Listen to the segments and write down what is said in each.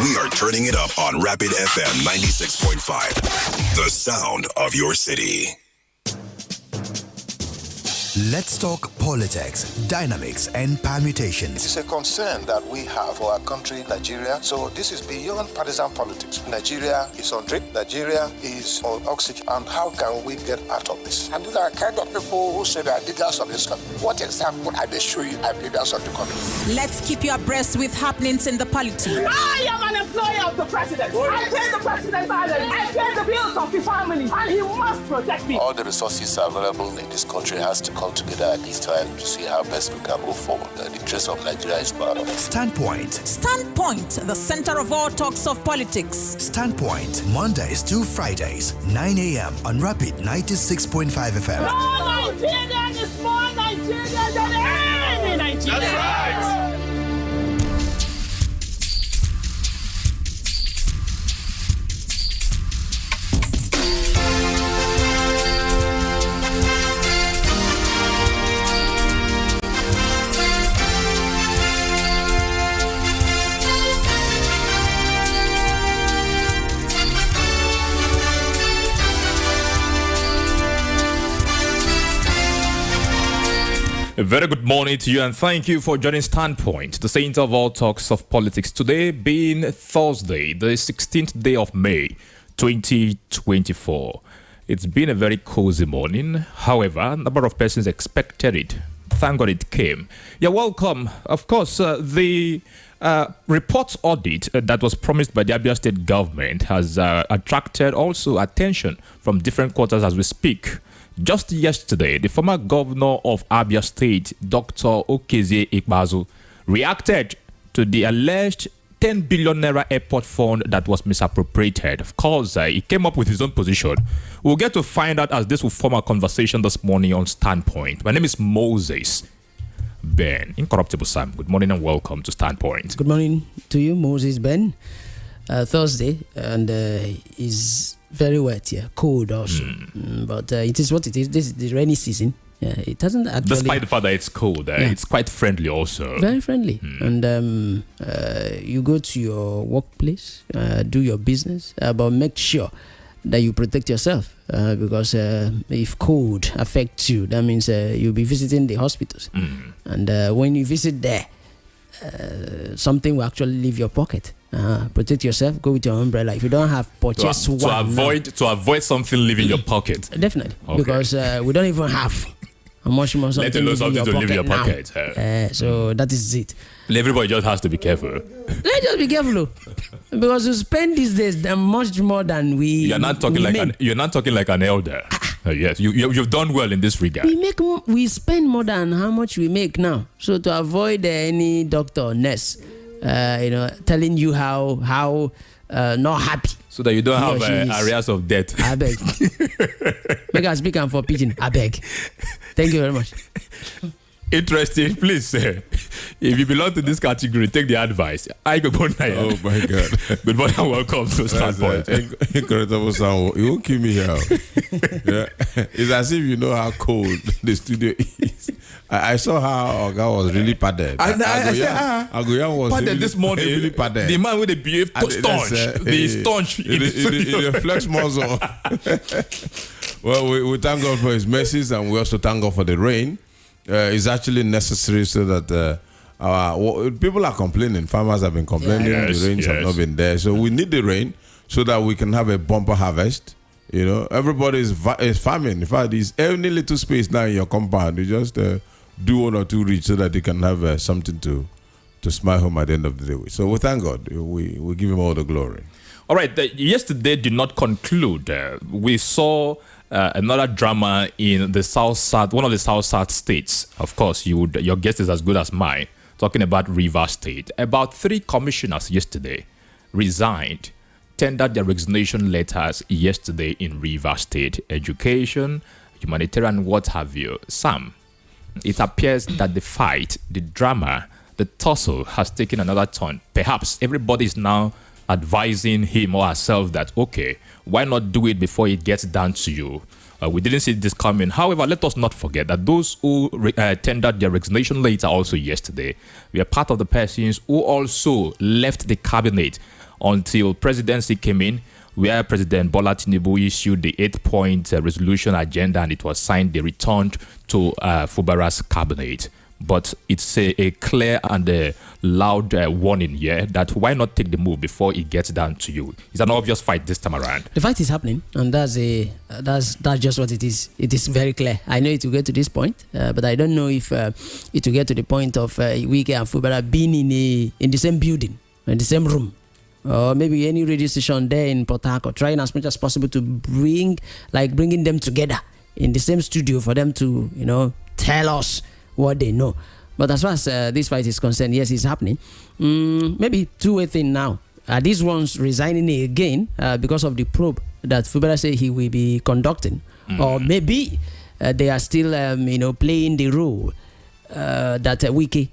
We are turning it up on Rapid FM 96.5. The sound of your city. Let's talk politics, dynamics, and permutations. It's a concern that we have for our country, Nigeria. So this is beyond partisan politics. Nigeria is on drip. Nigeria is on oxygen. And how can we get out of this? And these are kind of people who say they are leaders of this country. What example are they showing you as leaders of the country? Let's keep you abreast with happenings in the polity. I am an employee of the president. I pay the president's salary. I pay the bills of his family. And he must protect me. All the resources available in this country has to come together at this time to see how best we can move forward. The interest of Nigeria is part of it. Standpoint. Standpoint, the center of all talks of politics. Standpoint, Mondays to Fridays, 9 a.m. on Rapid 96.5 FM. No Nigerian is more Nigerian than any Nigerian. That's right. A very good morning to you and thank you for joining Standpoint, the center of all talks of politics. Today being Thursday, the 16th day of May, 2024. It's been a very cozy morning. However, a number of persons expected it. Thank God it came. You're welcome. Of course, the report audit that was promised by the Abia State government has attracted also attention from different quarters as we speak. Just yesterday, the former governor of Abia State, Dr. Okezie Ikpeazu, reacted to the alleged 10 billion naira airport fund that was misappropriated. Of course, he came up with his own position. We'll get to find out as this will form our conversation this morning on Standpoint. My name is Moses Ben, Incorruptible Sam. Good morning and welcome to Standpoint. Good morning to you, Moses Ben. Thursday, and is very wet here, cold also. But it is what it is. This is the rainy season. It doesn't actually. Despite the fact that it's cold, it's quite friendly also. Very friendly. And you go to your workplace, do your business, but make sure that you protect yourself because if cold affects you, that means you'll be visiting the hospitals. And when you visit there, something will actually leave your pocket. Protect yourself. Go with your umbrella. If you don't have, purchase one. To avoid something leaving your pocket. Definitely, because we don't even have a much more something leave in your pocket. So that is it. Everybody just has to be careful. Let's just be careful, because you spend these days much more than we. You're not talking like an elder. Yes, you've done well in this regard. We spend more than how much we make now. So to avoid any doctor or nurse, telling you how not happy. So that you don't have areas of debt. I beg. Make us speak for pigeon. I beg. Thank you very much. Interesting. Please, if you belong to this category, take the advice. Good morning. Oh my God. Good morning and welcome to Standpoint. Incredible sound. You won't kill me here. Yeah. It's as if you know how cold the studio is. I saw how Oga was really padded. Agoyan was padded this morning. Really padded. The man with the behave staunch. The staunch in the flex muscle. Well, we thank God for his mercies and we also thank God for the rain. It's actually necessary so that people are complaining. Farmers have been complaining. The rains have not been there. So we need the rain so that we can have a bumper harvest. You know, everybody is farming. In fact, there's any little space now in your compound. You just do one or two reach so that you can have something to smile home at the end of the day. So we thank God. We give him all the glory. All right. Yesterday did not conclude. We saw another drama in the South, one of the South states. Of course, your guess is as good as mine. Talking about Rivers State. About 3 commissioners yesterday resigned, tendered their resignation letters yesterday in Rivers State. Education, humanitarian, what have you. Sam, it appears that the fight, the drama, the tussle has taken another turn. Perhaps everybody is now advising him or herself that, okay, why not do it before it gets down to you? We didn't see this coming. However, let us not forget that those who tendered their resignation letter also yesterday were part of the persons who also left the cabinet until presidency came in, where President Bola Tinubu issued the 8-point resolution agenda and it was signed. They returned to Fubara's cabinet. But it's a clear and a loud warning here that why not take the move before it gets down to you? It's an obvious fight this time around. The fight is happening, and that's just what it is. It is very clear. I know it will get to this point, but I don't know if it will get to the point of Wike and Fubara being in the same building, in the same room. Or maybe any radio station there in Port Harcourt, trying as much as possible to bringing them together in the same studio for them to, tell us what they know. But as far as this fight is concerned, yes, it's happening. Maybe two-way thing now. Are these ones resigning again because of the probe that Fubara said he will be conducting? Or maybe they are still, playing the role that Wike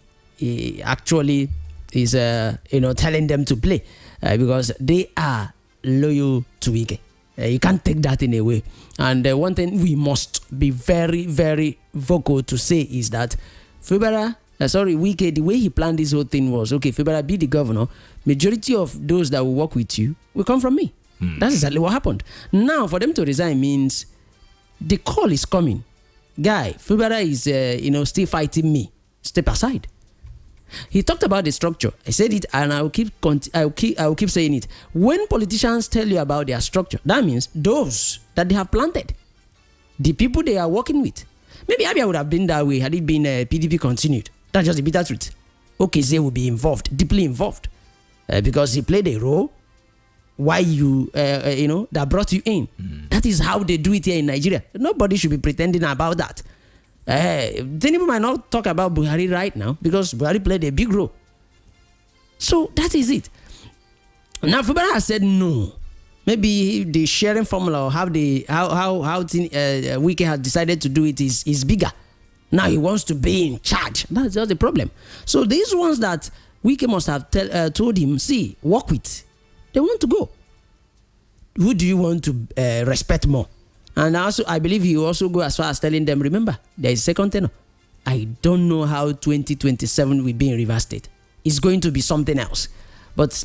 actually is, telling them to play because they are loyal to Wike. You can't take that in a way. And one thing we must be very, very vocal to say is that Wike, the way he planned this whole thing was, okay, Fubara, be the governor. Majority of those that will work with you will come from me. That's exactly what happened. Now, for them to resign means the call is coming. Guy, Fubara is, still fighting me. Step aside. He talked about the structure. I said it, and I will keep saying it. When politicians tell you about their structure, that means those that they have planted, the people they are working with. Maybe Abia would have been that way had it been PDP continued. That's just the bitter truth. Okezie will be involved, deeply involved, because he played a role. Why that brought you in? That is how they do it here in Nigeria. Nobody should be pretending about that. Tinubu might not talk about Buhari right now because Buhari played a big role. So that is it. Now Fubara has said no. Maybe the sharing formula or how Wike has decided to do it is bigger. Now he wants to be in charge. That's just the problem. So these ones that Wike must have told him, see, work with. They want to go. Who do you want to respect more? And also, I believe he will also go as far as telling them, remember, there is second tenor. I don't know how 2027 will be in Rivers State. It's going to be something else. But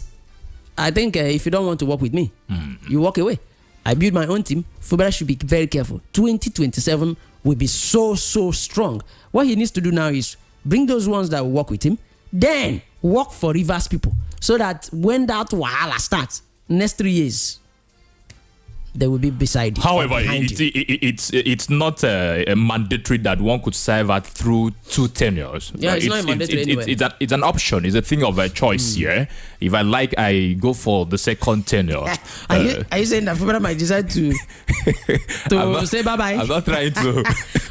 I think if you don't want to work with me, you walk away. I build my own team. Fubara should be very careful. 2027 will be so strong. What he needs to do now is bring those ones that will work with him, then work for Rivers people. So that when that wahala starts, next 3 years, they will be beside you. However, it's not mandatory that one could serve at through 2 tenures. Yeah, it's not mandatory anyway. It's an option. It's a thing of a choice here. If I like, I go for the second tenure. Are you saying that Fubara might decide to say bye-bye? I'm not trying to.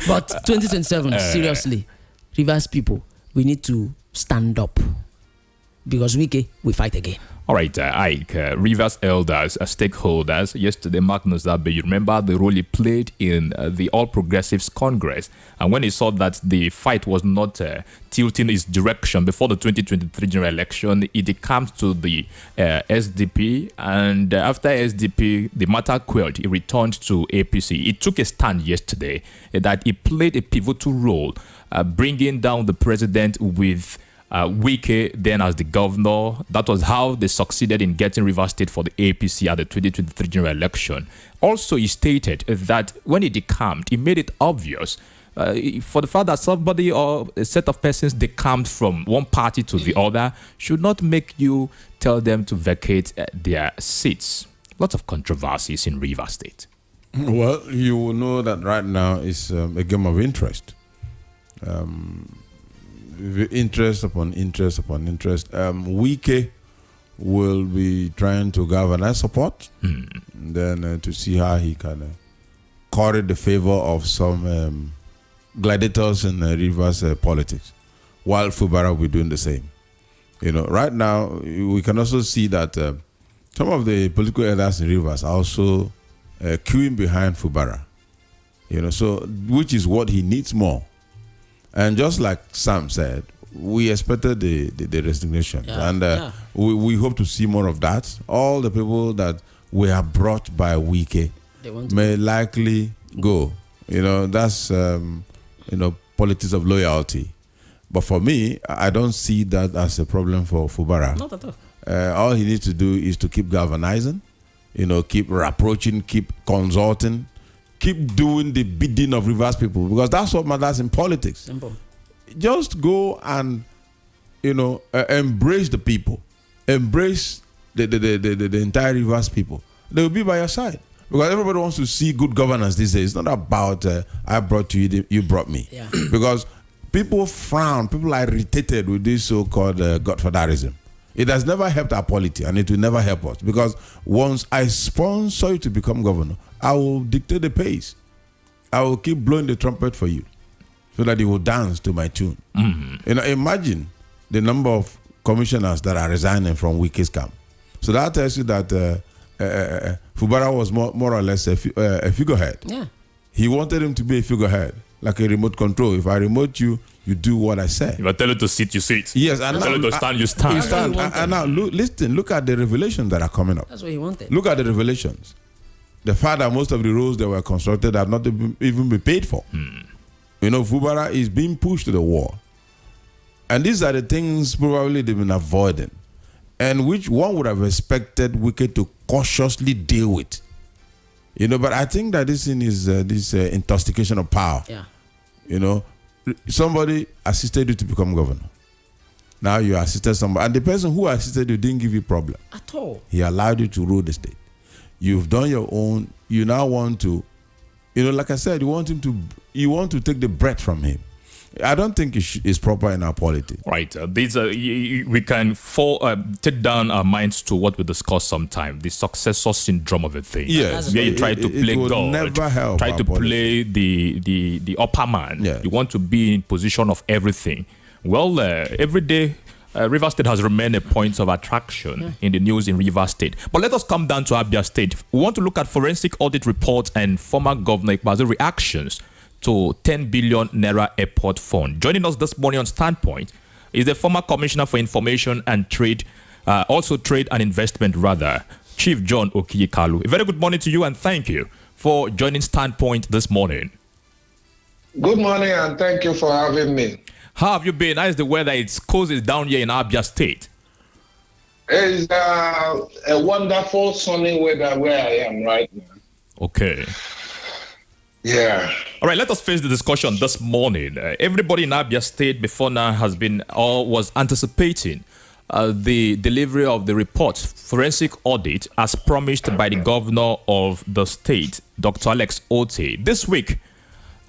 But 2027, seriously, Rivers people, we need to stand up. Because Wike, we fight again. All right, Ike, Rivers elders, stakeholders. Yesterday, Mark Nozabe, you remember the role he played in the All Progressives Congress. And when he saw that the fight was not tilting his direction before the 2023 general election, he decamped to the SDP. And after SDP, the matter quelled, he returned to APC. He took a stand yesterday that he played a pivotal role, bringing down the president with Wike then as the governor. That was how they succeeded in getting Rivers State for the APC at the 2023 general election. Also, he stated that when he decamped, he made it obvious for the fact that somebody or a set of persons decamped from one party to the other should not make you tell them to vacate their seats. Lots of controversies in Rivers State. Well, you will know that right now is a game of interest. Interest upon interest upon interest. Wike will be trying to galvanize support, then to see how he can curry the favor of some gladiators in Rivers politics, while Fubara will be doing the same. Right now we can also see that some of the political elders in Rivers are also queuing behind Fubara. So which is what he needs more. And just like Sam said, we expected the resignation. We hope to see more of that. All the people that were brought by Wike may likely go. That's, politics of loyalty. But for me, I don't see that as a problem for Fubara. Not at all. all he needs to do is to keep galvanizing, keep approaching, keep consulting, keep doing the bidding of Rivers people, because that's what matters in politics. Simple. Just go and, embrace the people, embrace the entire Rivers people. They will be by your side, because everybody wants to see good governance these days. It's not about I brought you, you brought me. Yeah. Because people frown, people are irritated with this so-called godfatherism. It has never helped our polity, and it will never help us, because once I sponsor you to become governor, I will dictate the pace. I will keep blowing the trumpet for you so that you will dance to my tune. Mm-hmm. Imagine the number of commissioners that are resigning from Wiki's camp. So that tells you that Fubara was more or less a figurehead. Yeah. He wanted him to be a figurehead, like a remote control. If I remote you, you do what I say. If I tell you to sit, you sit. Yes, and tell you to stand, you stand. And now, look at the revelations that are coming up. That's what he wanted. Look at the revelations. The fact that most of the roads that were constructed have not even been paid for. Fubara is being pushed to the wall. And these are the things probably they've been avoiding, and which one would have expected Wike to cautiously deal with. But I think that this thing is this intoxication of power. Yeah. Somebody assisted you to become governor. Now you assisted somebody, and the person who assisted you didn't give you problem At all. He allowed you to rule the state. You've done your own. You now want to, like I said, you want to take the breath from him. I don't think it's proper in our politics. Right. We can take down our minds to what we discussed sometime, the successor syndrome of a thing. Yes. Where you try to play God, never help try to politics. play the upper man. Yes. You want to be in position of everything. Well, every day, Rivers State has remained a point of attraction in the news in Rivers State. But let us come down to Abia State. We want to look at forensic audit reports and former Governor Ikpeazu reactions to 10 billion Naira airport fund. Joining us this morning on Standpoint is the former Commissioner for Information and Trade, also Trade and Investment rather, Chief John Okiyikalu. A very good morning to you, and thank you for joining Standpoint this morning. Good morning, and thank you for having me. How have you been? How is the weather? It's cozy down here in Abia State. It's a wonderful sunny weather where I am right now. Okay. Yeah. All right, let us face the discussion this morning. Everybody in Abia State before now has been or was anticipating the delivery of the report, forensic audit, as promised by the governor of the state, Dr. Alex Otte. This week,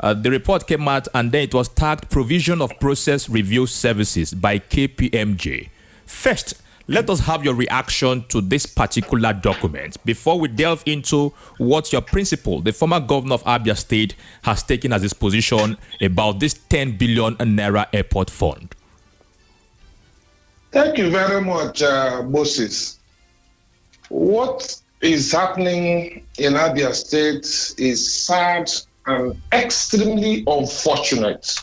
the report came out and then it was tagged Provision of Process Review Services by KPMG. First, let us have your reaction to this particular document before we delve into what your principal, the former governor of Abia State, has taken as his position about this 10 billion Naira airport fund. Thank you very much, Moses. What is happening in Abia State is sad and extremely unfortunate.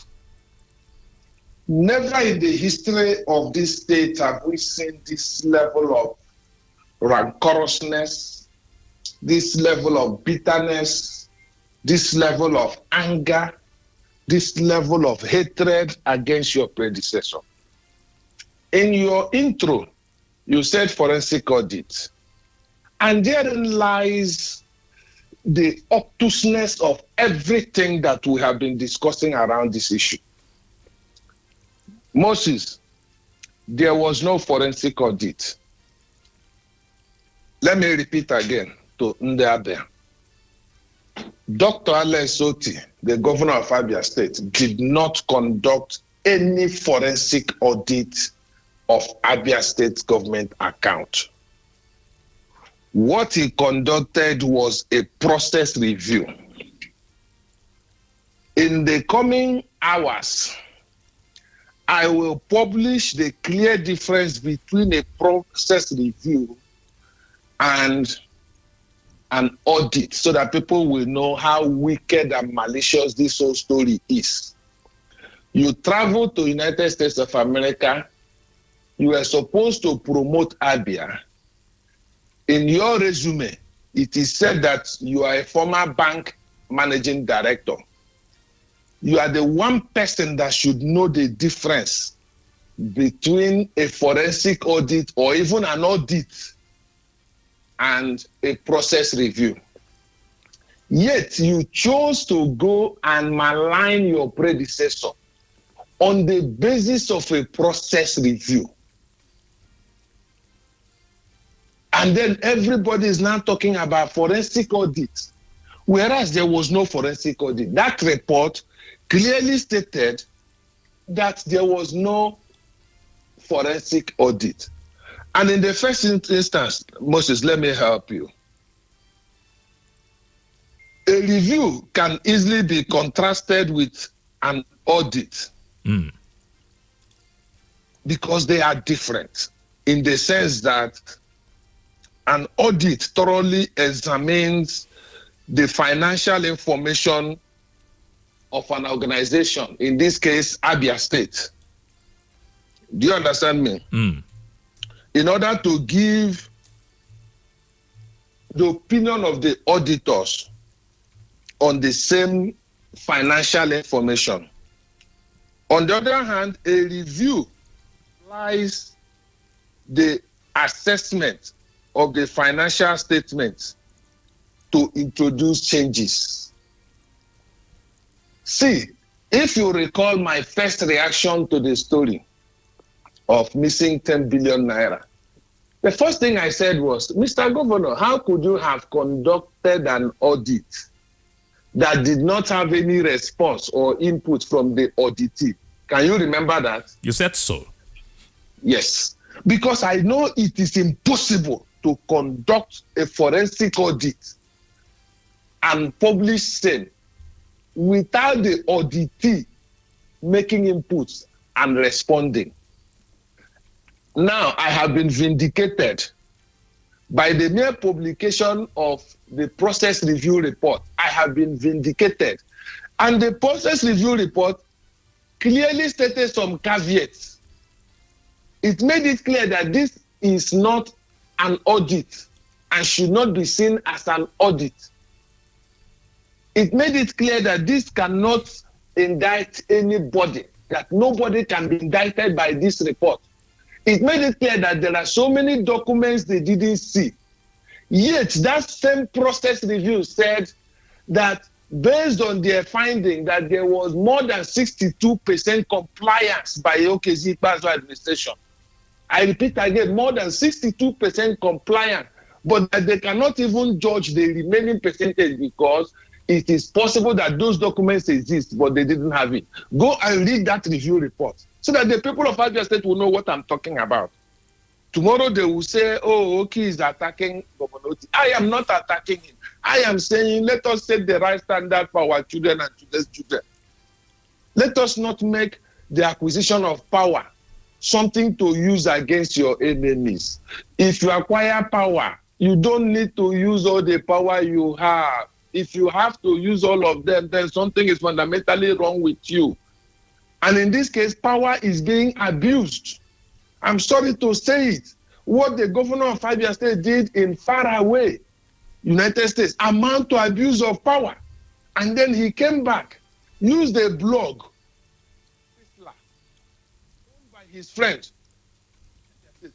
Never in the history of this state have we seen this level of rancorousness, this level of bitterness, this level of anger, this level of hatred against your predecessor. In your intro, you said forensic audit, and therein lies the obtuseness of everything that we have been discussing around this issue. Moses, there was no forensic audit. Let me repeat again to Ndabe. Dr. Alex Otte, the governor of Abia State, did not conduct any forensic audit of Abia State government account. What he conducted was a process review. In the coming hours, I will publish the clear difference between a process review and an audit so that people will know how wicked and malicious this whole story is. You travel to United States of America, you are supposed to promote Abia. In your resume, it is said that you are a former bank managing director. You are the one person that should know the difference between a forensic audit or even an audit and a process review. Yet you chose to go and malign your predecessor on the basis of a process review. And then everybody is now talking about forensic audit, whereas there was no forensic audit. That report clearly stated that there was no forensic audit. And in the first instance, Moses, let me help you. A review can easily be contrasted with an audit because they are different in the sense that an audit thoroughly examines the financial information of an organization, in this case, Abia State. Do you understand me? In order to give the opinion of the auditors on the same financial information. On the other hand, a review applies the assessment of the financial statements to introduce changes. See, if you recall my first reaction to the story of missing 10 billion naira, the first thing I said was, Mr. Governor, how could you have conducted an audit that did not have any response or input from the auditee? Can you remember that? You said so. Yes, because I know it is impossible to conduct a forensic audit and publish same without the auditee making inputs and responding. Now I have been vindicated by the mere publication of the process review report. I have been vindicated. And the process review report clearly stated some caveats. It made it clear that this is not an audit and should not be seen as an audit. It made it clear that this cannot indict anybody, that nobody can be indicted by this report. It made it clear that there are so many documents they didn't see. Yet that same process review said that based on their finding that there was more than 62% compliance by OKZ Ikpeazu administration. I repeat again, more than 62% compliance, but that they cannot even judge the remaining percentage because it is possible that those documents exist, but they didn't have it. Go and read that review report so that the people of Abia State will know what I'm talking about. Tomorrow they will say, oh, Oki is attacking Governor Oti. I am not attacking him. I am saying let us set the right standard for our children and today's children. Let us not make the acquisition of power something to use against your enemies. If you acquire power, you don't need to use all the power you have. If you have to use all of them, then something is fundamentally wrong with you. And in this case, power is being abused. I'm sorry to say it. What the governor of Abia State did in faraway United States amount to abuse of power. And then he came back, used a blog owned by his friend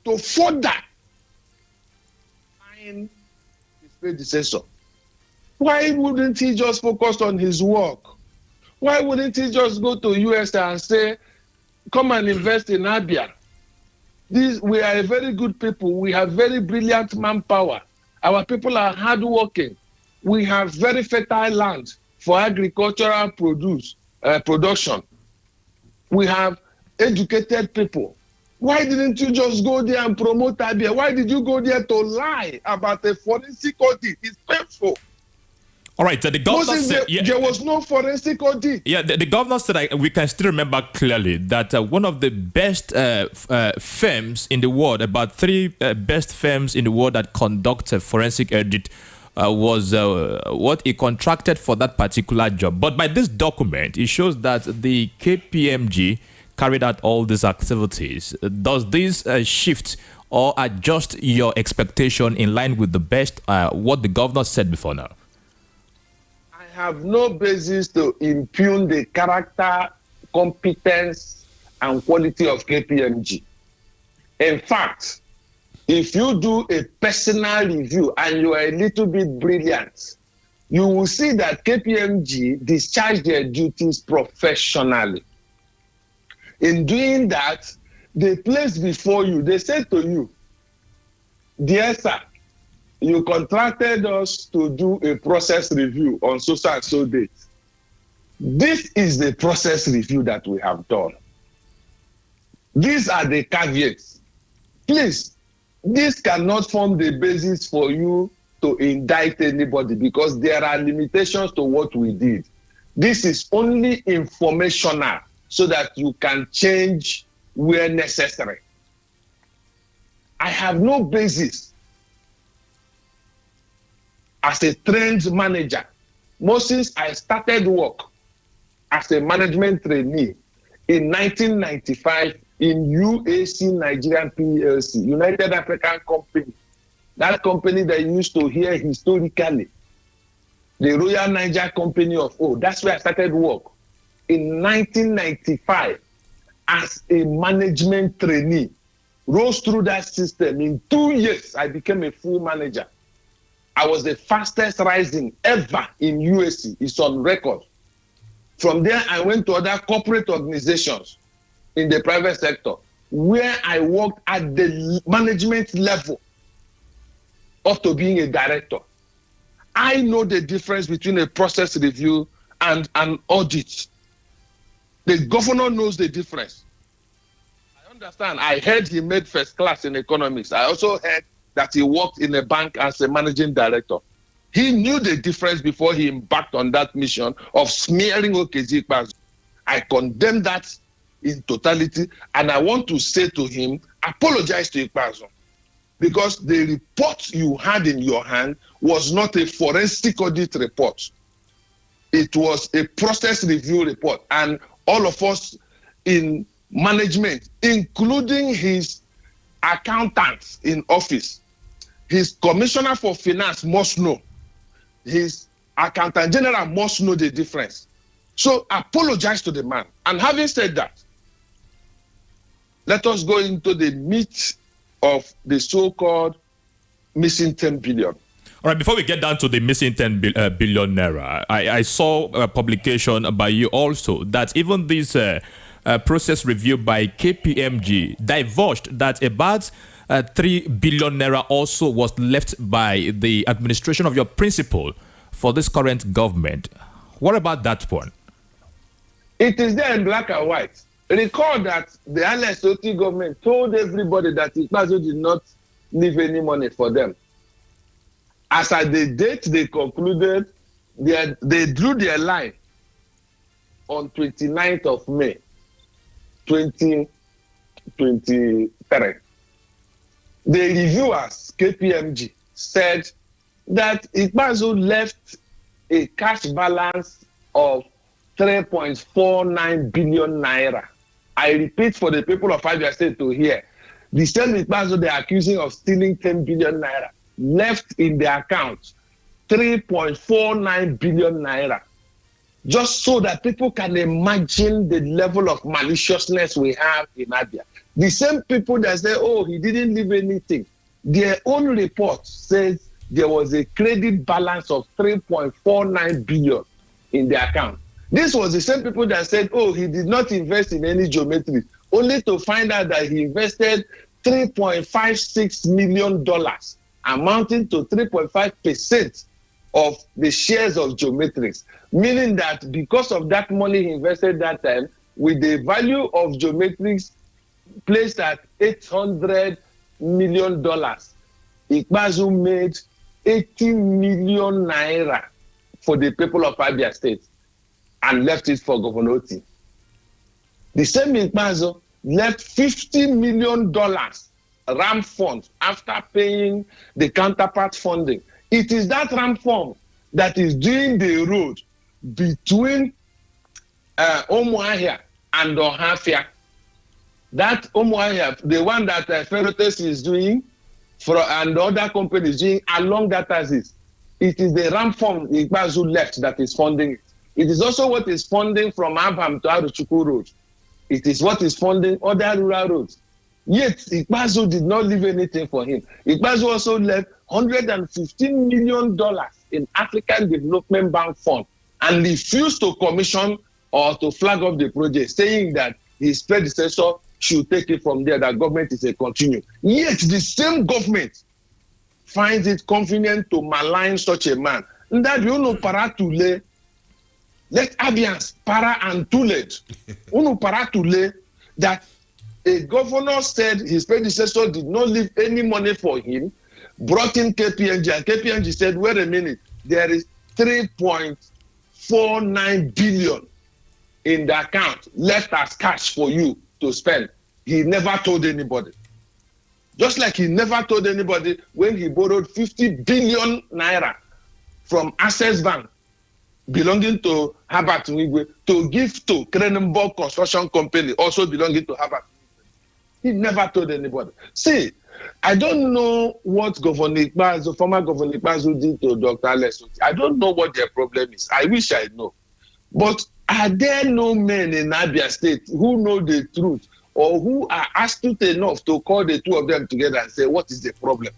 to further find his predecessor. Why wouldn't he just focus on his work? Why wouldn't he just go to US and say, come and invest in Abia? We are a very good people. We have very brilliant manpower. Our people are hardworking. We have very fertile land for agricultural production. We have educated people. Why didn't you just go there and promote Abia? Why did you go there to lie about a forensic audit? It's painful. All right, the governor said there was no forensic audit. Yeah, the governor said we can still remember clearly that one of the best firms in the world, about three best firms in the world that conduct a forensic audit, was what he contracted for that particular job. But by this document, it shows that the KPMG carried out all these activities. Does this shift or adjust your expectation in line with the best what the governor said before now? Have no basis to impugn the character, competence, and quality of KPMG. In fact, if you do a personal review and you are a little bit brilliant, you will see that KPMG discharged their duties professionally. In doing that, they placed before you, they said to you, dear sir, you contracted us to do a process review on so and so date. This is the process review that we have done. These are the caveats. Please, this cannot form the basis for you to indict anybody because there are limitations to what we did. This is only informational so that you can change where necessary. I have no basis as a trained manager. Since I started work as a management trainee in 1995 in UAC Nigerian PLC, United African Company, that company that you used to hear historically, the Royal Niger Company of that's where I started work in 1995 as a management trainee. Rose through that system. In 2 years, I became a full manager. I was the fastest rising ever in UAC. It's on record. From there, I went to other corporate organizations in the private sector where I worked at the management level up to being a director. I know the difference between a process review and an audit. The governor knows the difference. I understand. I heard he made first class in economics. I also heard that he worked in a bank as a managing director. He knew the difference before he embarked on that mission of smearing Okezie Ikpeazu. I condemn that in totality, and I want to say to him, apologize to Ikpeazu, because the report you had in your hand was not a forensic audit report. It was a process review report, and all of us in management, including his accountants in office, his commissioner for finance must know, his accountant general must know the difference. So apologize to the man. And having said that, let us go into the meat of the so-called missing 10 billion. All right, before we get down to the missing 10 billion naira, I saw a publication by you also that even this process review by KPMG divulged that about 3 billion naira also was left by the administration of your principal for this current government. What about that one? It is there in black and white. Recall that the LSOT government told everybody that Ikpeazu did not leave any money for them. As at the date they concluded, they drew their line on 29th of May, 2023. The reviewers, KPMG, said that Ikpeazu left a cash balance of 3.49 billion naira. I repeat for the people of Abia State to hear. The same Ikpeazu they are accusing of stealing 10 billion naira left in the account 3.49 billion naira. Just so that people can imagine the level of maliciousness we have in Abia. The same people that say, oh, he didn't leave anything. Their own report says there was a credit balance of 3.49 billion in the account. This was the same people that said, oh, he did not invest in any geometry, only to find out that he invested $3.56 million, amounting to 3.5% of the shares of Geometrics, meaning that because of that money he invested that time, with the value of Geometrics placed at $800 million, Ikpeazu made 80 million naira for the people of Abia State and left it for Governor Oti. The same Ikpeazu left $50 million RAM fund after paying the counterpart funding. It is that RAM fund that is doing the road between Umuahia and Ohafia. That Umuahia, the one that Ferrotes is doing and the other companies doing along that axis, it is the RAM fund Ikpeazu left that is funding it. It is also what is funding from Abham to Aruchukwu Road. It is what is funding other rural roads. Yet, Ikpeazu did not leave anything for him. Ikpeazu also left $115 million in African Development Bank Fund and refused to commission or to flag up the project, saying that his predecessor should take it from there, that government is a continuum. Yet, the same government finds it convenient to malign such a man. That you know, para tule, let Abians para and tuled. Uno para tule, that a governor said his predecessor did not leave any money for him, brought in KPMG, and KPMG said, wait a minute, there is 3.49 billion in the account left as cash for you to spend. He never told anybody. Just like he never told anybody when he borrowed 50 billion naira from Access Bank belonging to Herbert Wigwe to give to Krenenborg Construction Company, also belonging to Herbert. He never told anybody. See, I don't know what Governor Ikpeazu, former Governor Ikpeazu did to Dr. Alex Otti. I don't know what their problem is. I wish I know. But are there no men in Abia State who know the truth or who are astute enough to call the two of them together and say, what is the problem?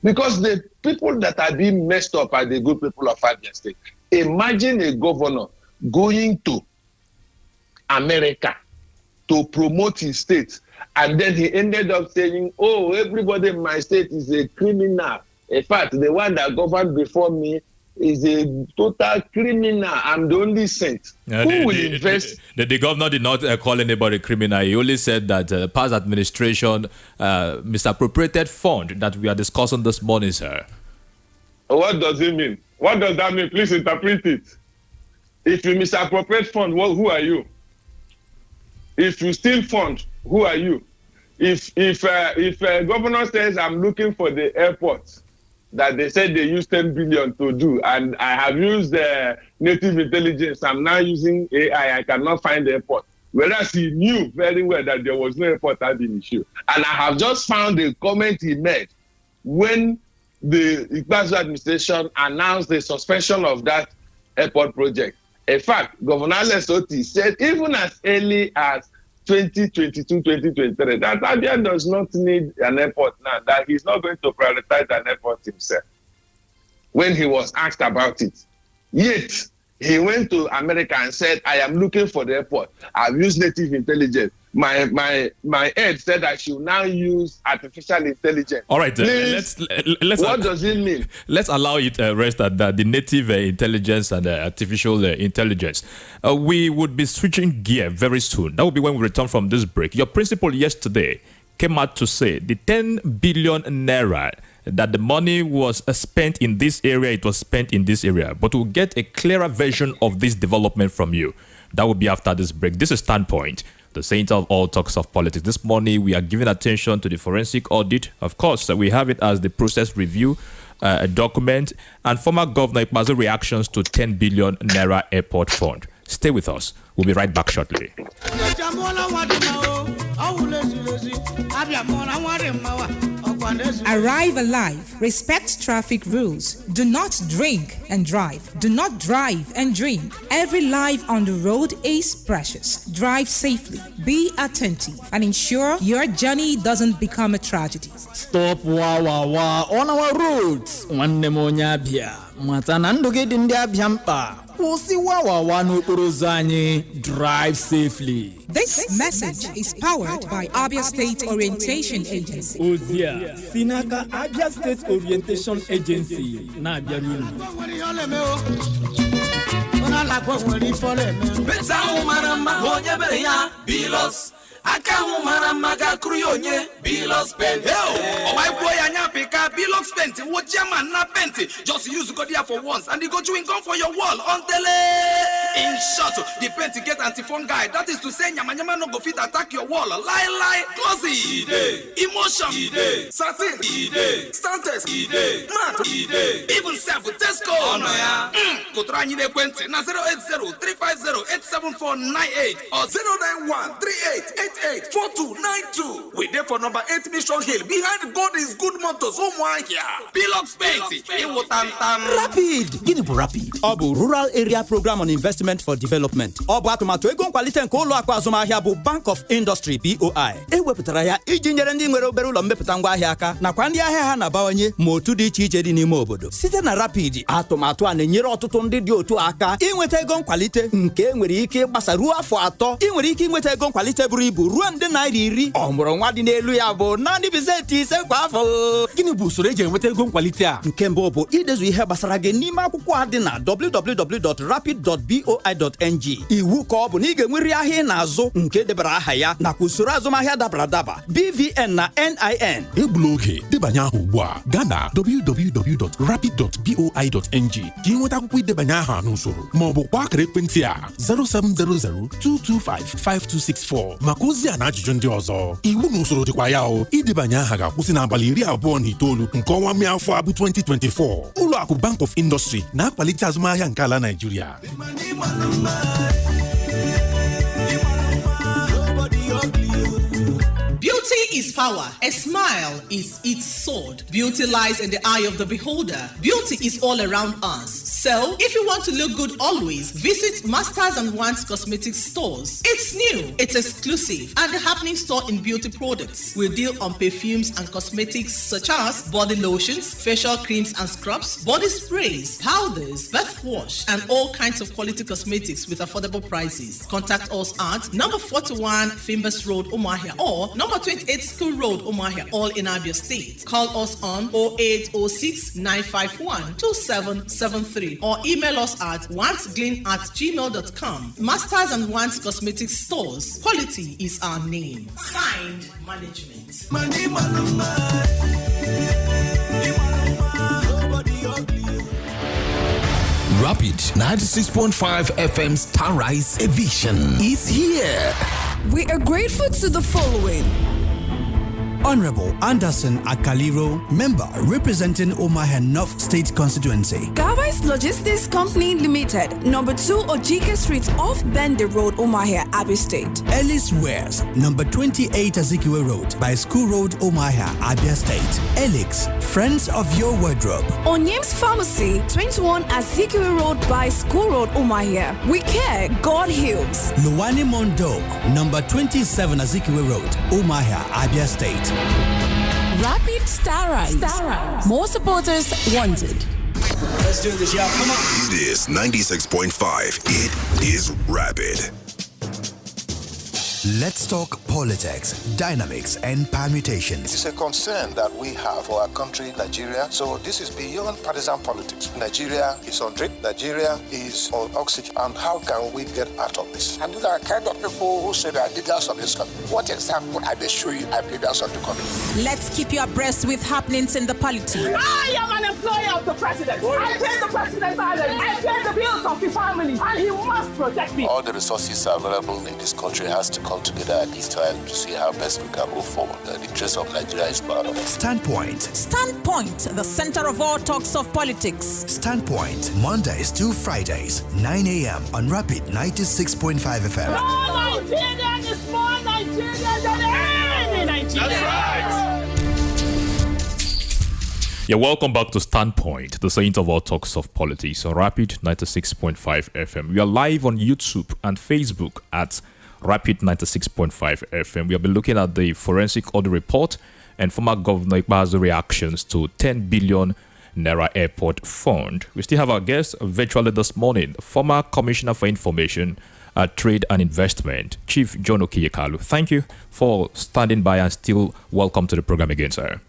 Because the people that are being messed up are the good people of Abia State. Imagine a governor going to America to promote his state, and then he ended up saying, oh, everybody in my state is a criminal. In fact, the one that governed before me is a total criminal. I'm the only saint. Who will invest? The governor did not call anybody criminal. He only said that past administration misappropriated fund that we are discussing this morning, sir. What does it mean? What does that mean? Please interpret it. If you misappropriate fund, who are you? If you steal fund, who are you? If a governor says, I'm looking for the airport that they said they used 10 billion to do, and I have used native intelligence, I'm now using AI, I cannot find the airport. Whereas he knew very well that there was no airport at the issue. And I have just found a comment he made when the Ikpeazu administration announced the suspension of that airport project. In fact, Governor Alex Otti said even as early as 2022, 2023, that Abia does not need an airport now, that he's not going to prioritize an airport himself when he was asked about it. Yet, he went to America and said, I am looking for the airport. I've used native intelligence. My head said I should now use artificial intelligence. All right, let's what does it mean? Let's allow it rest at that, the native intelligence and artificial intelligence. We would be switching gear very soon. That will be when we return from this break. Your principal yesterday came out to say the 10 billion naira that the money was spent in this area, it was spent in this area. But we'll get a clearer version of this development from you. That will be after this break. This is Standpoint, the center of all talks of politics. This morning, we are giving attention to the forensic audit. Of course, we have it as the process review document and former Governor Ikpeazu reactions to 10 billion naira airport fund. Stay with us. We'll be right back shortly. Arrive alive. Respect traffic rules. Do not drink and drive. Do not drive and drink. Every life on the road is precious. Drive safely. Be attentive and ensure your journey doesn't become a tragedy. Stop on our roads. One pneumonia bia. Matana ndoge dindi abiampa. Drive safely. This message is powered by Abia State Orientation Agency. Ozia, Sinaka Abia State Orientation Agency. Akamu maramaga kruyonye Bilos Penti. Oh my boy anya pika Bilos Penti. What German na Penti. Just use go there for once and you go chewing gum for your wall until in short the Penti get antifungal. That is to say nyama no go fit attack your wall. Lie glossy emotion satin status mat even self Tesco go try ni de Penti na 080-350-87498 or 091-3888-4292. We there for number 8 Mission Hill behind God is Good Motors. Oh my here. Bilox Penti. Rapid. Guinea for rapid. ọ bụ Rural Area Program on Investment for Development. Ọ bụ atụmatụ ego nkwalite nke ụlọ akụ azụmahịa bụ Bank of Industry BOI. Ewepụtara ya iji nyere ndị nwere obere ụlọ mmepụta ngwaahịa aka nakwa ndị ahịa ha na-abawanye ma otu dị iche iche dị n'ime obodo. Site na Rapid, atụmatụ a na-enyere ọtụtụ ndị dị otu aka inweta ego nkwalite nke nwere ike ịgbasa ruo afọ 3. Ị nwere ike inweta ego nkwalite buru ibu ruo nde naira 10. Ọmụrụ nwa dị n'elu ya bụ naanị bizeti 5 kwa afọ. Gịnị bụ usoro eji enweta ego nkwalite a? Nke mbụ bụ idezu ihe gbasara gị n'ime akwụkwọ a dị na www.rapid.boi.ng. Iwu ka ọ bụ na ị ga-enwerịrị ahịa ị na-azụ nke debara aha ya nakwa usoro azụmahịa dabara adaba BVN na NIN. Egbula oge, debanye aha ugbu a. Gaa na www.rapid.boi.ng ka ị nweta akwụkwọ idebanye aha n'usoro ma ọ bụ kpọọ akara ekwentị a 07002255264 maka ozi a na ajụjụ ndị ọzọ. Iwu na usoro dịkwa ya o. Idebanye aha ga-akwụsị n'abalị 29 nke ọnwa Mee afọ abụ 2024. Ụlọ akụ Bank of Industry na-akwalite azụmahịa nke ala Nigeria. Beauty is power. A smile is its sword. Beauty lies in the eye of the beholder. Beauty is all around us. So, if you want to look good always, visit Masters and Wands Cosmetics stores. It's new, it's exclusive, and a happening store in beauty products. We deal on perfumes and cosmetics such as body lotions, facial creams and scrubs, body sprays, powders, bath wash, and all kinds of quality cosmetics with affordable prices. Contact us at number 41 Fimbers Road, Umuahia, or number 28 School Road, Umuahia, all in Abia State. Call us on 0806 951 2773 or email us at wandsgleam@gmail.com. Masters and Wands Cosmetic Stores. Quality is our name. Signed, Management. Rapid 96.5 FM Starrise Edition is here. We are grateful to the following: Honorable Anderson Akaliro, member representing Umuahia North State Constituency. Gawai's Logistics Company Limited, number 2 Ojike Street off Bende Road, Umuahia, Abia State. Ellis Wares, number 28 Azikiwe Road by School Road, Umuahia, Abia State. Elix, Friends of Your Wardrobe. Onyem's Pharmacy, 21 Azikiwe Road by School Road, Umuahia. We care, God heals. Luwani Mondok, number 27 Azikiwe Road, Umuahia, Abia State. Rapid Starrise. More supporters wanted. Let's do this, y'all. Come on. It is 96.5. It is Rapid. Let's talk politics, dynamics, and permutations. It's a concern that we have for our country, Nigeria. So this is beyond partisan politics. Nigeria is on drip. Nigeria is on oxygen. And how can we get out of this? And these are kind of people who say they are leaders of this country. What example I may show you are leaders of the country? Let's keep you abreast with happenings in the polity. I am an employer of the president. I pay the president's salary. I pay the bills of his family. And he must protect me. All the resources available in this country has to come together at this time to see how best we can move forward. The interest of Nigeria is part of it. Standpoint. Standpoint, the center of all talks of politics. Standpoint, Mondays to Fridays, 9 a.m. on Rapid 96.5 FM. No Nigerian is more Nigerian than any Nigerian. That's right. Yeah, welcome back to Standpoint, the saint of all talks of politics on Rapid 96.5 FM. We are live on YouTube and Facebook at Rapid 96.5 FM. We have been looking at the forensic audit report and former Governor Ikpeazu's reactions to 10 billion Naira Airport Fund. We still have our guest virtually this morning, former Commissioner for Information, Trade and Investment, Chief John Okiyekalu. Thank you for standing by and still welcome to the program again, sir.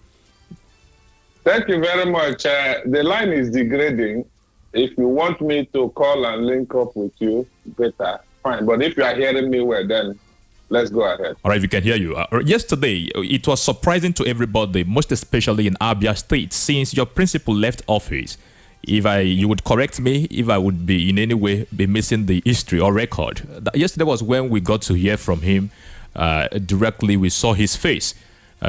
Thank you very much. The line is degrading. If you want me to call and link up with you, better. Fine, but if you are hearing me well, then let's go ahead. All right, we can hear you. Yesterday, it was surprising to everybody, most especially in Abia State, since your principal left office. You would correct me if I would be in any way be missing the history or record. Yesterday was when we got to hear from him directly. We saw his face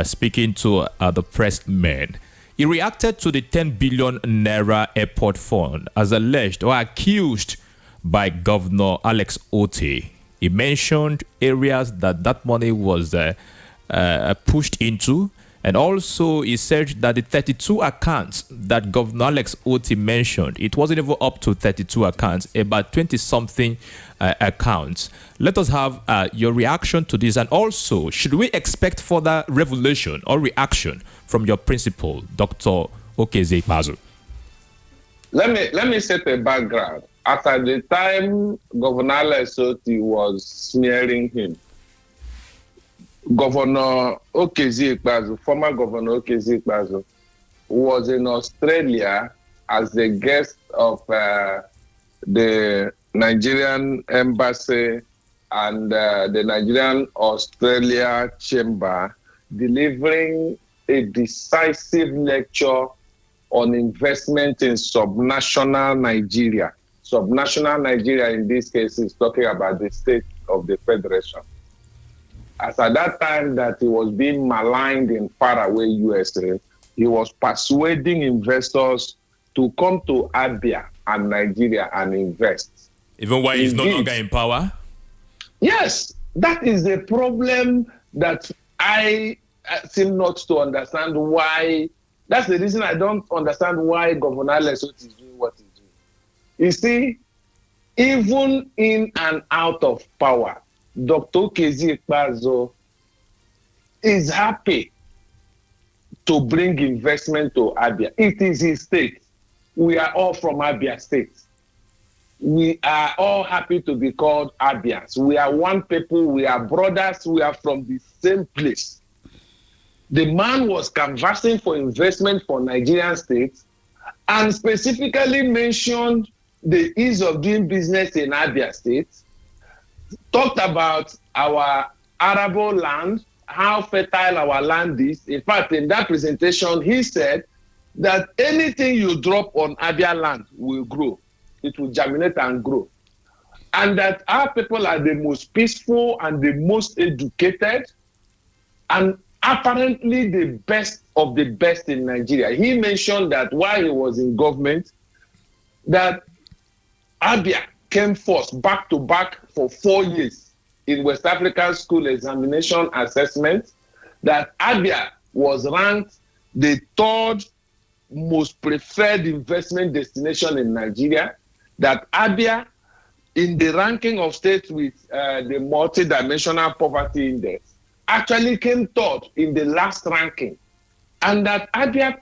speaking to the pressed men. He reacted to the 10 billion Naira Airport Fund as alleged or accused by Governor Alex Otti. He mentioned areas that money was pushed into, And also, he said that the 32 accounts that Governor Alex Otti mentioned, it wasn't even up to 32 accounts, about 20-something accounts. Let us have your reaction to this. And also, should we expect further revelation or reaction from your principal, Dr. Okezie Ikpeazu? Let me set a background. At the time Governor Alex Otti was smearing him, Governor Okezie Ikpeazu, former Governor Okezie Ikpeazu, was in Australia as the guest of the Nigerian Embassy and the Nigerian Australia Chamber, delivering a decisive lecture on investment in subnational Nigeria. Subnational Nigeria in this case is talking about the state of the Federation. As at that time that he was being maligned in faraway USA, he was persuading investors to come to Abia and Nigeria and invest. Even while he's no longer in power? Yes, that is the problem that I seem not to understand why. That's the reason I don't understand why Governor Alex Otti is doing what he's doing. You see, even in and out of power, Dr. Okezie Ikpeazu is happy to bring investment to Abia. It is his state. We are all from Abia State. We are all happy to be called Abians. We are one people. We are brothers. We are from the same place. The man was canvassing for investment for Nigerian states and specifically mentioned the ease of doing business in Abia State, talked about our arable land, how fertile our land is. In fact, in that presentation, he said that anything you drop on Abia land will grow. It will germinate and grow. And that our people are the most peaceful and the most educated and apparently the best of the best in Nigeria. He mentioned that while he was in government, that Abia came first back to back for 4 years in West African School Examination Assessment, that Abia was ranked the third most preferred investment destination in Nigeria, that Abia, in the ranking of states with the multidimensional poverty index, actually came third in the last ranking, and that Abia,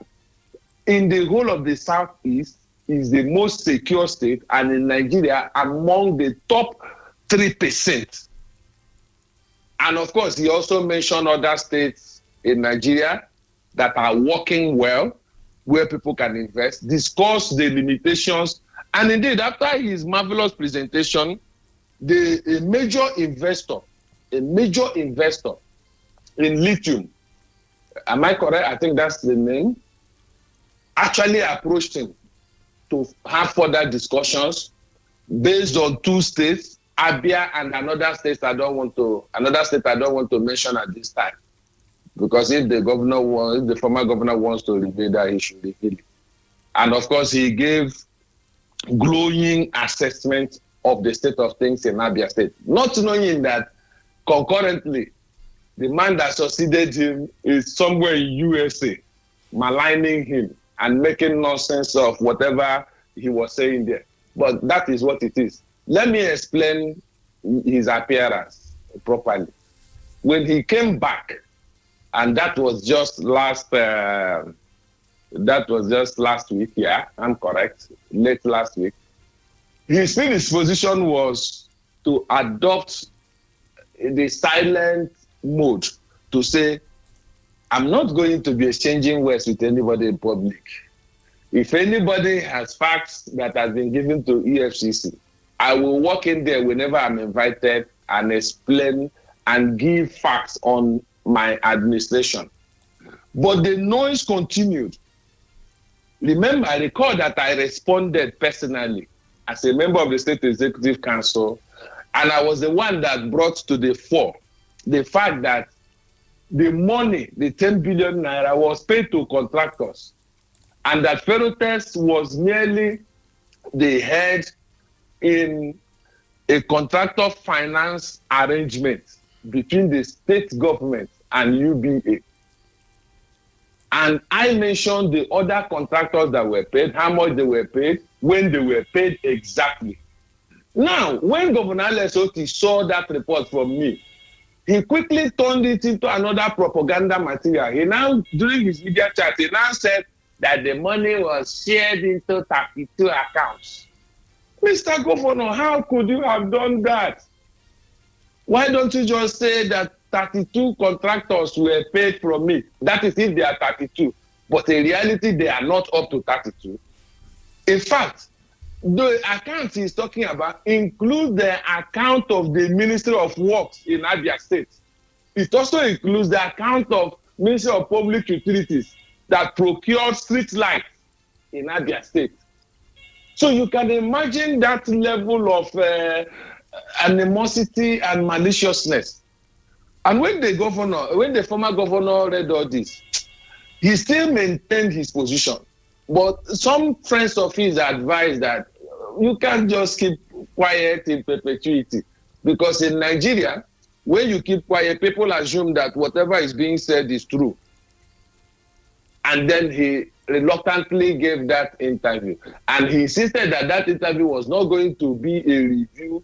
in the whole of the Southeast, is the most secure state, and in Nigeria, among the top 3%. And of course, he also mentioned other states in Nigeria that are working well, where people can invest, discuss the limitations. And indeed, after his marvelous presentation, a major investor in lithium, am I correct? I think that's the name, actually approached him to have further discussions based on two states, Abia and another state I don't want to mention at this time. Because if the former governor wants to reveal that, he should reveal it. And of course, he gave glowing assessment of the state of things in Abia State, not knowing that concurrently, the man that succeeded him is somewhere in USA, maligning him and making nonsense of whatever he was saying there. But that is what it is. Let me explain his appearance properly. When he came back, and that was just last week, yeah, I'm correct, late last week. His position was to adopt the silent mode, to say, I'm not going to be exchanging words with anybody in public. If anybody has facts that has been given to EFCC, I will walk in there whenever I'm invited and explain and give facts on my administration. But the noise continued. Remember, I recall that I responded personally as a member of the State Executive Council, and I was the one that brought to the fore the fact that the money, the 10 billion naira, was paid to contractors, and that Ferrotex was merely the head in a contractor finance arrangement between the state government and UBA. And I mentioned the other contractors that were paid, how much they were paid, when they were paid exactly. Now, when Governor Alex Otti saw that report from me, he quickly turned it into another propaganda material. He now, during his media chat, he now said that the money was shared into 32 accounts. Mr. Governor, how could you have done that? Why don't you just say that 32 contractors were paid from me? That is if they are 32. But in reality, they are not up to 32. In fact, the account he's talking about includes the account of the Ministry of Works in Abia State. It also includes the account of Ministry of Public Utilities that procured street lights in Abia State. So you can imagine that level of animosity and maliciousness. And when the former governor read all this, he still maintained his position. But some friends of his advised that you can't just keep quiet in perpetuity. Because in Nigeria, when you keep quiet, people assume that whatever is being said is true. And then he reluctantly gave that interview. And he insisted that that interview was not going to be a review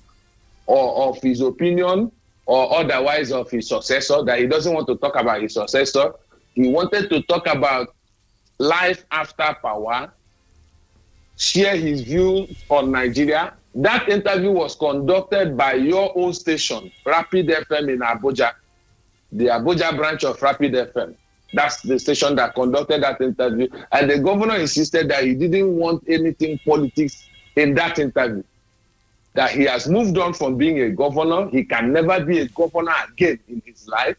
of his opinion or otherwise of his successor, that he doesn't want to talk about his successor. He wanted to talk about life after power, share his views on Nigeria. That interview was conducted by your own station, Rapid FM in Abuja, the Abuja branch of Rapid FM. That's the station that conducted that interview. And the governor insisted that he didn't want anything politics in that interview. That he has moved on from being a governor. He can never be a governor again in his life.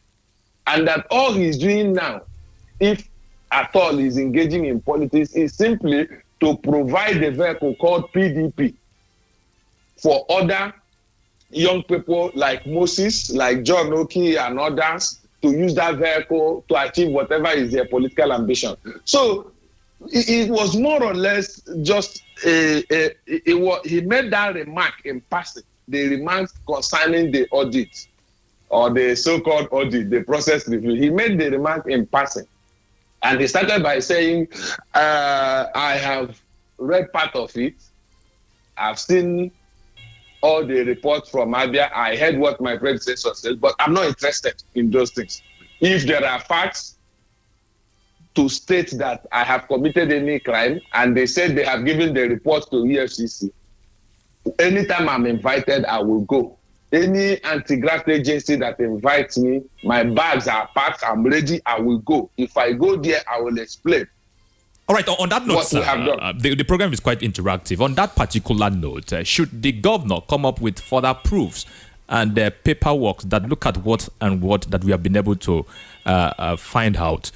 And that all he's doing now, if at all he's engaging in politics, is simply to provide a vehicle called PDP for other young people like Moses, like John Oki and others, to use that vehicle to achieve whatever is their political ambition. So it was more or less just he made that remark in passing, the remarks concerning the audit or the so-called audit, the process review. He made the remark in passing. And he started by saying, I have read part of it. I've seen all the reports from Abia. I heard what my predecessor said, but I'm not interested in those things. If there are facts to state that I have committed any crime, and they said they have given the report to EFCC, anytime I'm invited, I will go. Any anti-graft agency that invites me, my bags are packed, I'm ready, I will go. If I go there, I will explain. All right, on that note, sir, the program is quite interactive. On that particular note, should the governor come up with further proofs and paperwork that look at what that we have been able to find out?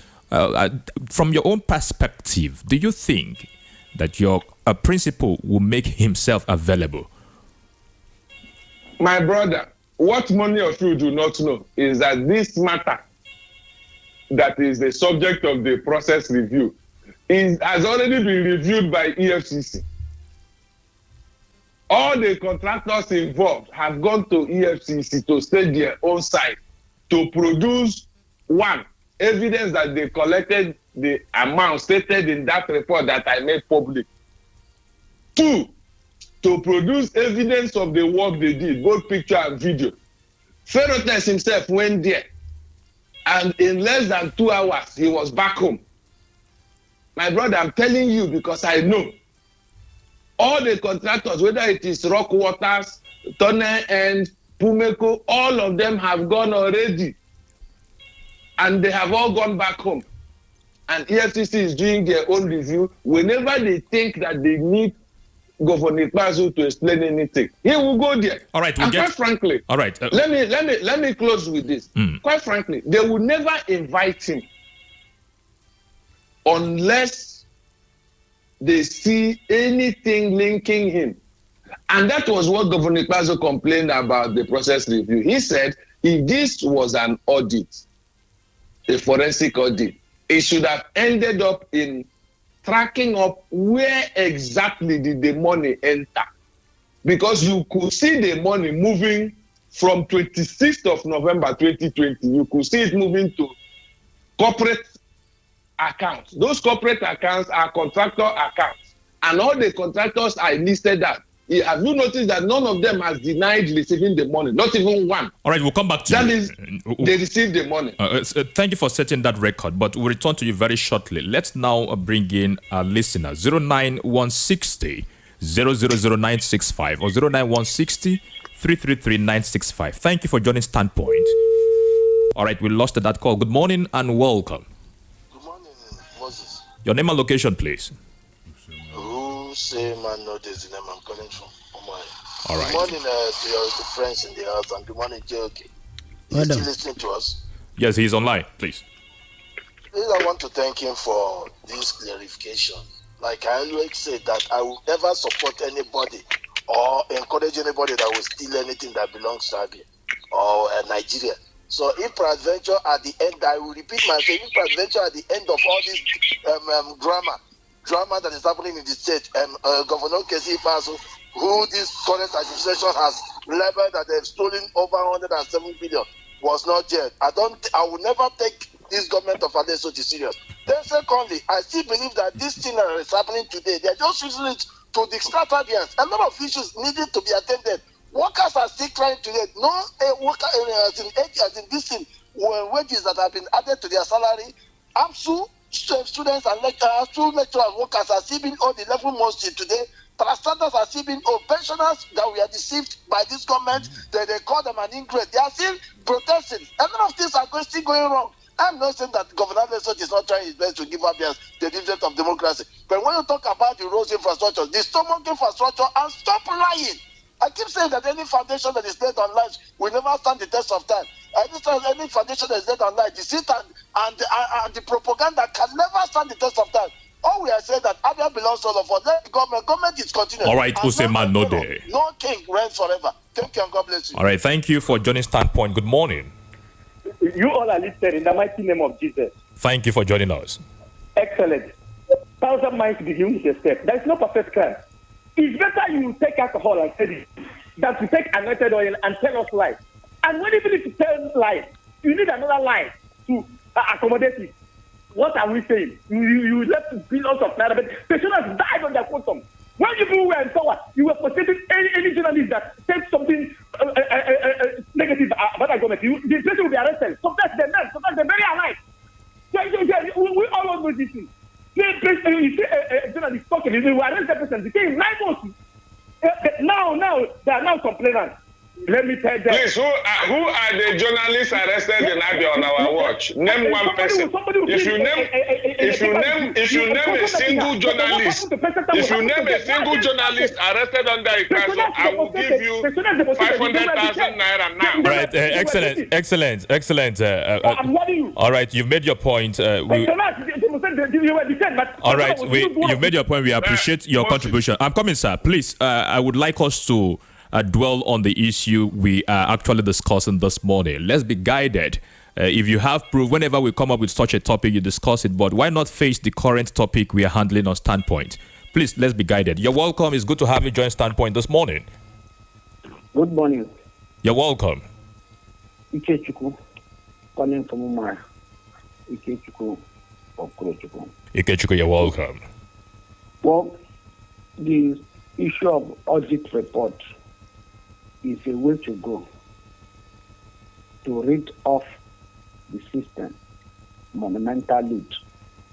From your own perspective, do you think that your principal will make himself available? My brother, what many of you do not know is that this matter that is the subject of the process review has already been reviewed by EFCC. All the contractors involved have gone to EFCC to state their own side to produce, one, evidence that they collected the amount stated in that report that I made public. Two, to produce evidence of the work they did, both picture and video. Ferrotex himself went there, and in less than 2 hours, he was back home. My brother, I'm telling you because I know. All the contractors, whether it is Rock Waters, Tunnel End, Pumeco, all of them have gone already. And they have all gone back home. And EFCC is doing their own review. Whenever they think that they need Governor Ikpeazu to explain anything, he will go there. All right, quite frankly, all right. Let me close with this. Quite frankly, they will never invite him unless they see anything linking him. And that was what Governor Ikpeazu complained about the process review. He said if this was an audit, a forensic audit, it should have ended up in tracking up where exactly did the money enter. Because you could see the money moving from 26th of November 2020. You could see it moving to corporate accounts. Those corporate accounts are contractor accounts. And all the contractors I listed out, have you noticed that none of them has denied receiving the money? Not even one. All right, we'll come back to that you. Is, they received the money. Thank you for setting that record, but we'll return to you very shortly. Let's now bring in our listener, 09160 000965 or 09160 333 965. Thank you for joining Standpoint. All right, we lost that call. Good morning and welcome. Good morning, Moses. Your name and location, please. Same man, not the name I'm calling from. All right. Good morning to your friends in the house, and good morning, Jogi. Is he listening to us? Yes, he's online, please. I want to thank him for this clarification. Like I always say that I will never support anybody or encourage anybody that will steal anything that belongs to Abia or Nigeria. So if peradventure at the end, I will repeat myself, if peradventure at the end of all this drama that is happening in the state, Governor Kesi Faso, who this current administration has labeled that they've stolen over 107 billion, was not yet. I will never take this government of Adeso serious. Then secondly, I still believe that this thing that is happening today, they're just using it to distract audience. A lot of issues needed to be attended. Workers are still trying to get worker as in this thing, wages that have been added to their salary. AMSU students and lecturers workers are still being owed 11 months till today. Transgenders are still being owed. Pensioners that we are deceived by this government, they call them an ingrate. They are still protesting. A lot of things are still going wrong. I'm not saying that Governor Lesot is not trying his best to give up the dividend of democracy. But when you talk about the roads infrastructure, the stomach infrastructure, and stop lying. I keep saying that any foundation that is laid on lies will never stand the test of time. Any foundation that is laid on lies, the sit and the propaganda can never stand the test of time. All we are saying that Abia belongs to all of us. Let the government is continuing. All right, Usman Node. No king reigns forever. Thank you and God bless you. All right, thank you for joining Standpoint. Good morning. You all are listed in the mighty name of Jesus. Thank you for joining us. Excellent. 1,000 miles begin with a step. There is no perfect crime. It's better you take alcohol and say it than to take anointed oil and tell us lies. And when even if you tell lies, you need another lie to accommodate it. What are we saying? You left billions of naira, but patients died on their quantum. When you were in power, you were protecting any journalist that said something negative about the government. The person will be arrested. Sometimes they're dead, sometimes they're very alive. We all know this thing. You see a journalist talking, you will arrest the person. They say 9 months. Now, they are now complaining. Let me tell them. Please, who are the journalists arrested in Abia on our watch? Name one person. If you name a single journalist, arrested under a council, I will give you 500,000 naira now. All right, excellent. All right, you've made your point. All right, you've made your point. We appreciate your contribution. I'm coming, sir. Please, I would like us to dwell on the issue we are actually discussing this morning. Let's be guided. If you have proof, whenever we come up with such a topic, you discuss it. But why not face the current topic we are handling on Standpoint? Please, let's be guided. You're welcome. It's good to have you join Standpoint this morning. Good morning. You're welcome. Ikechukwu, calling from Umar. Ikechukwu, Okorochukwu. Ikechukwu, you're welcome. Well, the issue of audit report is a way to go to rid off the system monumental loot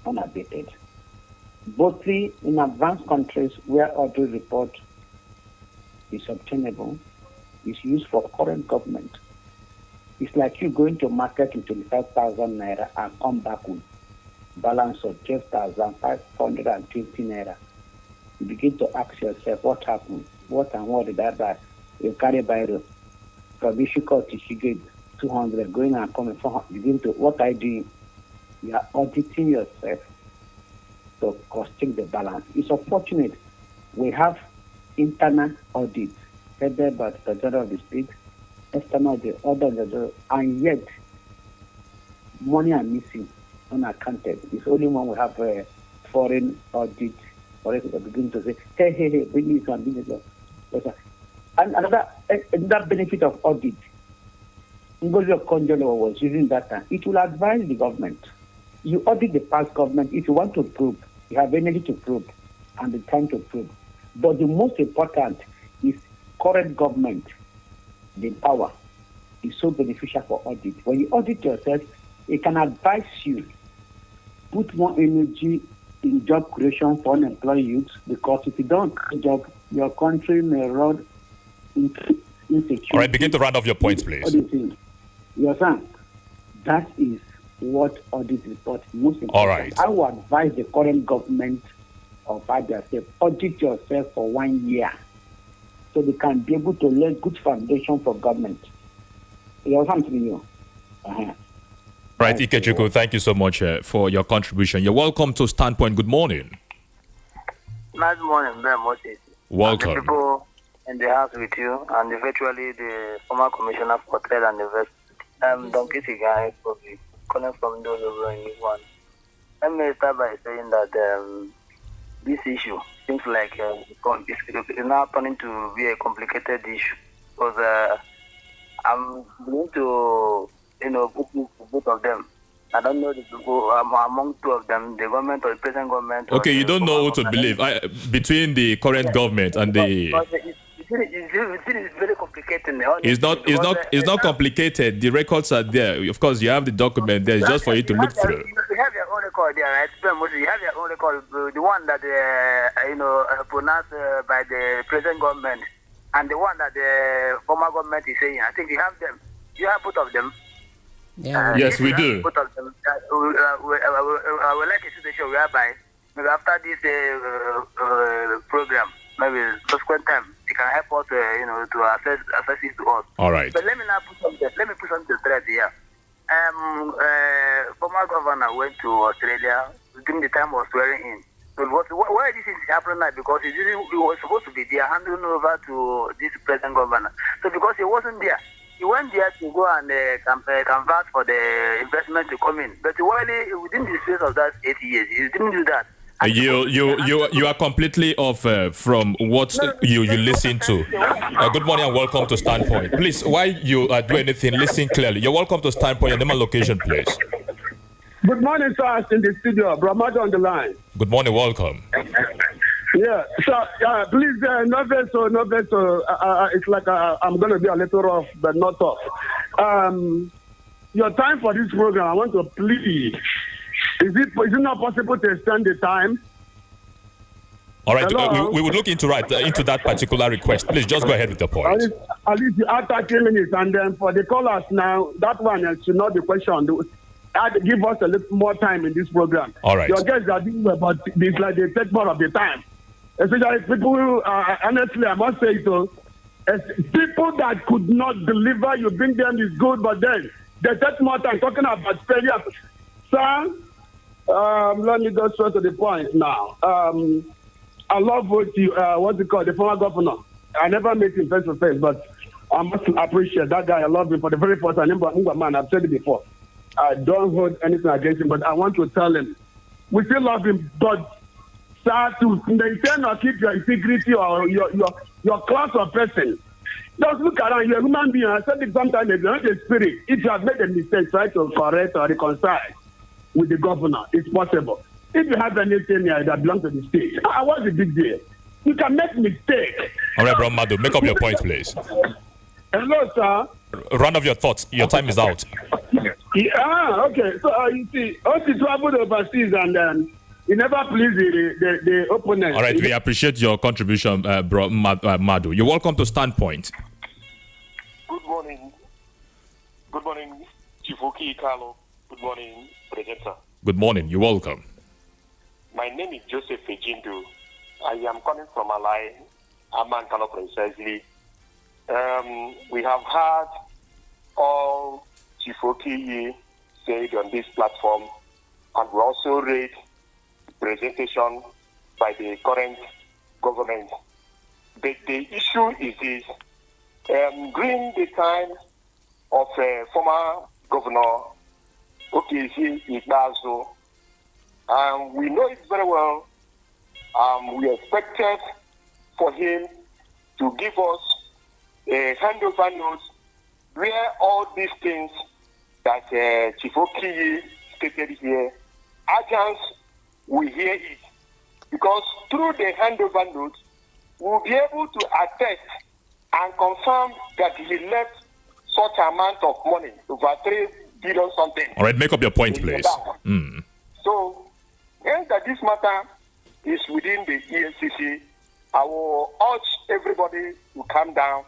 unabated. Both in advanced countries where audit report is obtainable, is used for current government. It's like you going to market with 25,000 naira and come back with balance of 12,520 naira. You begin to ask yourself, what happened? What did I buy? You carry by from issue court to Shigate 200, going and coming 400. Begin to, what I do, you are auditing yourself to cross-check the balance. It's unfortunate. We have internal audits headed by the General of the State, external the other, and yet money are missing, unaccounted. It's only when we have a foreign audit. For us to begin to say, hey, bring this one, bring this one. And another benefit of audit, Ngozi Okonjo-Iweala was using that time. It will advise the government. you audit the past government if you want to prove, you have energy to prove and the time to prove. But the most important is current government, the power is so beneficial for audit. When you audit yourself, it can advise you, put more energy in job creation for unemployed youth, because if you don't create job, your country may run into insecurity. All right, begin to round off your points, please. You understand? That is what audit report is most important. All right. I would advise the current government of Abia State, audit yourself for 1 year so they can be able to lay good foundation for government. You understand me? Right, Ikechukwu, thank you so much for your contribution. You're welcome to Standpoint. Good morning. Nice morning, Ben Moses. Welcome. And the people in the house with you, and eventually the former commissioner for trade and investment. Don Kitty guy, probably calling from those over in one. Let me start by saying that this issue seems like it's now turning to be a complicated issue, because I'm going to, put both of them. I don't know the people among two of them, the government or the present government. Okay, you don't know who to believe between the current government and the. It's very complicated. It's not complicated. The records are there. Of course, you have the document there just for you to look through. You have your own record there, right? You have your own record, the one that pronounced by the present government, and the one that the former government is saying. I think you have them. You have both of them. Yeah. Yes, we do. Both of them. I would like a situation whereby maybe after this program, maybe subsequent time, it can help us, to access it to us. All right. But let me put something to thread here. Former governor went to Australia during the time of swearing in. So why this is happening now? Because he was supposed to be there, handing over to this present governor. So because he wasn't there, he went there to go and convert for the investment to come in. But within the space of that 8 years, he didn't do that. You are completely off from what you listen to. Good morning and welcome to Standpoint. Please, while you do anything, listen clearly. You're welcome to Standpoint. Your name and location, please. Good morning, sir. In the studio, Brahmado on the line. Good morning, welcome. Yeah, so please, no vessel. It's like I'm going to be a little rough, but not tough. Your time for this program, I want to plead. Is it not possible to extend the time? All right, we will look into that particular request. Please just go ahead with the point. At least you add 30 minutes, and then for the callers now, that one should not be questioned. Give us a little more time in this program. All right. Your guests are doing well, but it's like they take more of the time. Especially people, honestly, I must say so. People that could not deliver, you bring them is good, but then they take more time talking about failure. Sir, let me go straight to the point now. I love the former governor. I never met him face to face, but I must appreciate that guy. I love him for the very first time. Man, I've said it before. I don't hold anything against him, but I want to tell him, we still love him, but sir, to maintain or keep your integrity or your class of person, just look around. You're a human being. I said it sometimes, if you're not a spirit, if you have made a mistake, try to correct or reconcile with the governor. It's possible. If you have anything that belongs to the state, what's the big deal? You can make mistakes. All right, Bro Madu, make up your point, please. Hello, sir. Round of your thoughts. Your time is out. Okay. So you see, also traveled overseas and you never please the opponent. All right, we appreciate your contribution, Bro Madu. You're welcome to Standpoint. Good morning. Good morning, Chifuki Carlo. Good morning, presenter. Good morning. You're welcome. My name is Joseph Ejindu. I am calling from Alai, Amankano precisely. We have heard all Chifoki said on this platform, and we also read the presentation by the current government. But the issue is this. During the time of former governor Okezi Igbazo, we know it very well. We expected for him to give us a handover note where all these things that Chief Okiyi stated here Abians will hear it. Because through the handover note, we'll be able to attest and confirm that he left such amount of money, over 3 billion something. All right, make up your point, please. So, when that this matter is within the EFCC, I will urge everybody to calm down.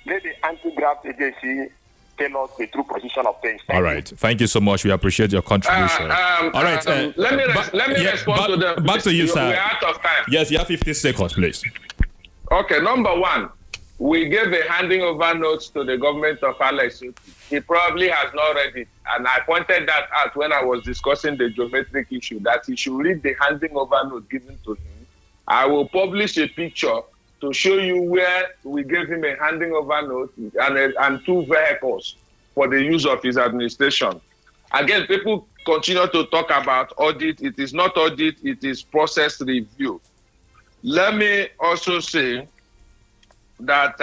Let the anti-graft agency tell us the true position of things. All right. Thank you so much. We appreciate your contribution. All right. Let me respond to the... Back to you, sir. We're out of time. Yes, you have 15 seconds, please. Okay, number one, we gave a handing over notes to the government of Alex. He probably has not read it. And I pointed that out when I was discussing the geometric issue, that he should read the handing over note given to him. I will publish a picture to show you where we gave him a handing over note and 2 vehicles for the use of his administration. Again, people continue to talk about audit. It is not audit, it is process review. Let me also say that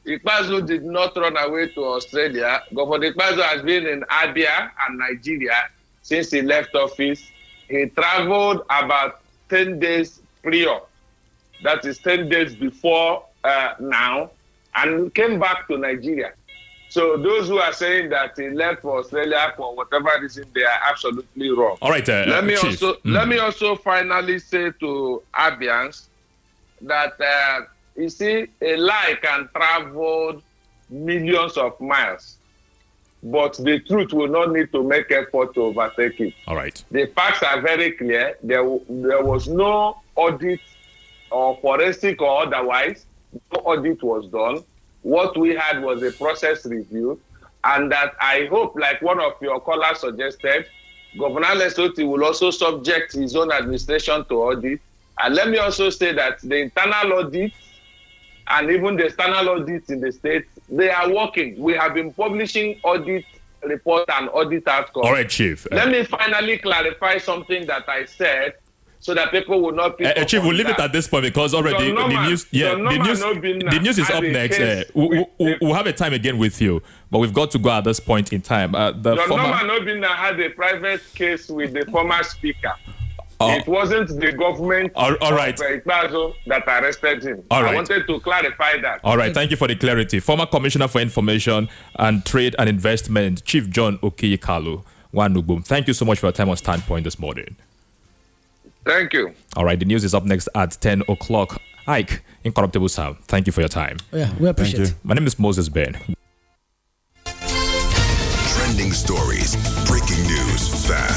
Ikpeazu did not run away to Australia. Governor Ikpeazu has been in Abia and Nigeria since he left office. He traveled about 10 days prior. That is 10 days before now, and came back to Nigeria. So those who are saying that he left for Australia for whatever reason, they are absolutely wrong. All right, let me Chief. Let me also finally say to Abians that you see, a lie can travel millions of miles, but the truth will not need to make effort to overtake it. All right. The facts are very clear. There was no audit or forensic or otherwise. No audit was done. What we had was a process review, and that I hope, like one of your callers suggested, Governor Lesotho will also subject his own administration to audit. And let me also say that the internal audit and even the external audits in the states, they are working. We have been publishing audit report and audit outcomes. All right, Chief. Let me finally clarify something that I said, so that people will not pick up Chief, we'll on leave that. it at this point because already the news is up next. We'll have a time again with you, but we've got to go at this point in time. John Norman Obinna had a private case with the former speaker. It wasn't the government of Ikpeazu that arrested him. I wanted to clarify that. All right, thank you for the clarity. Former Commissioner for Information and Trade and Investment, Chief John Okeyikalu Nwanugbum. Thank you so much for your time on Standpoint this morning. Thank you. All right, the news is up next at 10 o'clock. Ike, Incorruptible Sound, thank you for your time. Yeah, we appreciate it. My name is Moses Ben. Trending stories, breaking news, fast.